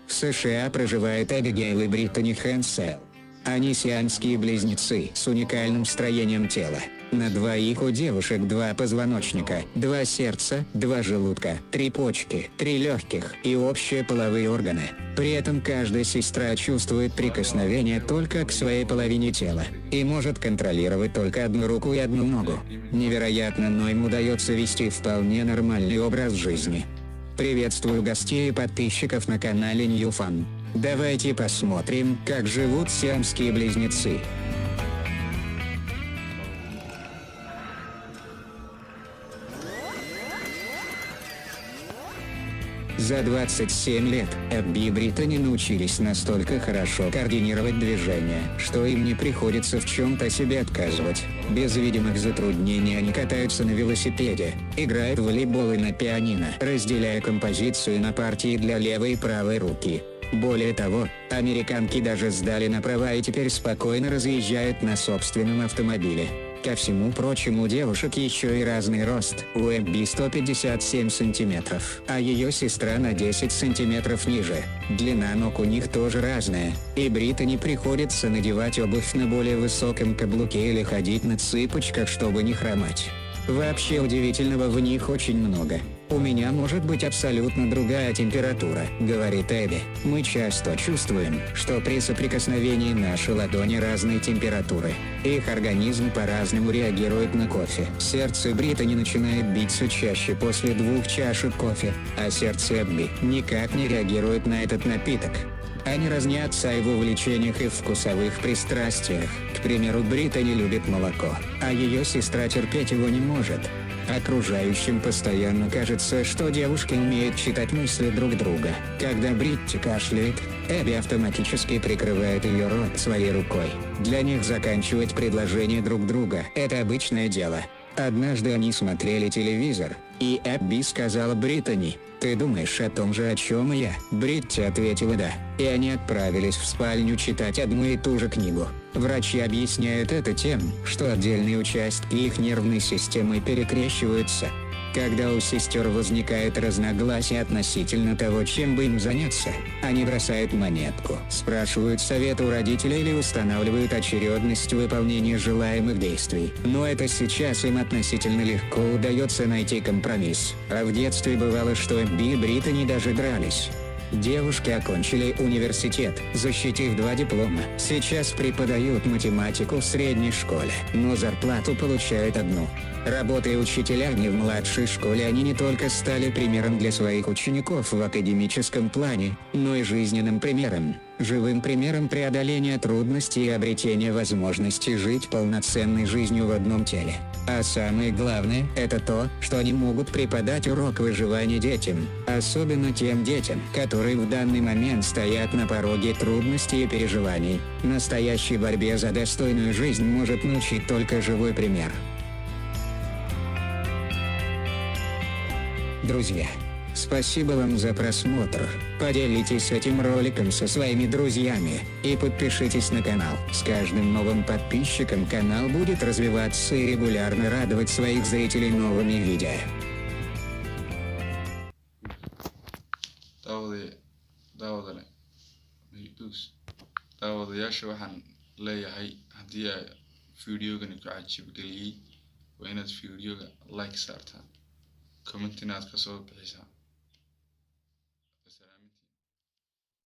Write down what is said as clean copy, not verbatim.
В США проживает Эбигейл и Британи Хэнсел. Они сиамские близнецы с уникальным строением тела. На двоих у девушек 2 позвоночника, 2 сердца, 2 желудка, 3 почки, 3 легких и общие половые органы. При этом каждая сестра чувствует прикосновение только к своей половине тела и может контролировать только одну руку и одну ногу. Невероятно, но им удается вести вполне нормальный образ жизни. Приветствую гостей и подписчиков на канале NewFun. Давайте посмотрим, как живут сиамские близнецы. За 27 лет Эбби и Британи научились настолько хорошо координировать движения, что им не приходится в чем-то себе отказывать. Без видимых затруднений они катаются на велосипеде, играют в волейбол и на пианино, разделяя композицию на партии для левой и правой руки. Более того, американки даже сдали на права и теперь спокойно разъезжают на собственном автомобиле. Ко всему прочему, у девушек еще и разный рост. У Эбби 157 сантиметров, а ее сестра на 10 сантиметров ниже. Длина ног у них тоже разная, и Британи приходится надевать обувь на более высоком каблуке или ходить на цыпочках, чтобы не хромать. Вообще удивительного в них очень много. «У меня может быть абсолютно другая температура», — говорит Эбби. «Мы часто чувствуем, что при соприкосновении наши ладони разной температуры. Их организм по-разному реагирует на кофе. Сердце Британи начинает биться чаще после 2 чашек кофе, а сердце Эбби никак не реагирует на этот напиток». Они разнятся в увлечениях и вкусовых пристрастиях. К примеру, Британи любит молоко, а ее сестра терпеть его не может. Окружающим постоянно кажется, что девушки умеют читать мысли друг друга. Когда Бритти кашляет, Эбби автоматически прикрывает ее рот своей рукой. Для них заканчивать предложения друг друга – это обычное дело. Однажды они смотрели телевизор, и Эбби сказала Британи: «Ты думаешь о том же, о чем и я?» Бритти ответила «да», и они отправились в спальню читать одну и ту же книгу. Врачи объясняют это тем, что отдельные участки их нервной системы перекрещиваются. Когда у сестер возникает разногласие относительно того, чем бы им заняться, они бросают монетку, спрашивают совета у родителей или устанавливают очередность выполнения желаемых действий. Но это сейчас им относительно легко удается найти компромисс. А в детстве бывало, что Эбби и Британи даже дрались. Девушки окончили университет, защитив 2 диплома. Сейчас преподают математику в средней школе, но зарплату получают одну. Работая учителями в младшей школе, они не только стали примером для своих учеников в академическом плане, но и жизненным примером. Живым примером преодоления трудностей и обретения возможности жить полноценной жизнью в одном теле. А самое главное – это то, что они могут преподать урок выживания детям, особенно тем детям, которые в данный момент стоят на пороге трудностей и переживаний. Настоящей борьбе за достойную жизнь может научить только живой пример. Друзья, спасибо вам за просмотр. Поделитесь этим роликом со своими друзьями и подпишитесь на канал. С каждым новым подписчиком канал будет развиваться и регулярно радовать своих зрителей новыми видео. daawadayaasha waxaan leeyahay haddii ay fiidiyogani ku cajib geliyey waa inaad fiidiyoga like saartaan comment inaad ka soo bixisaa.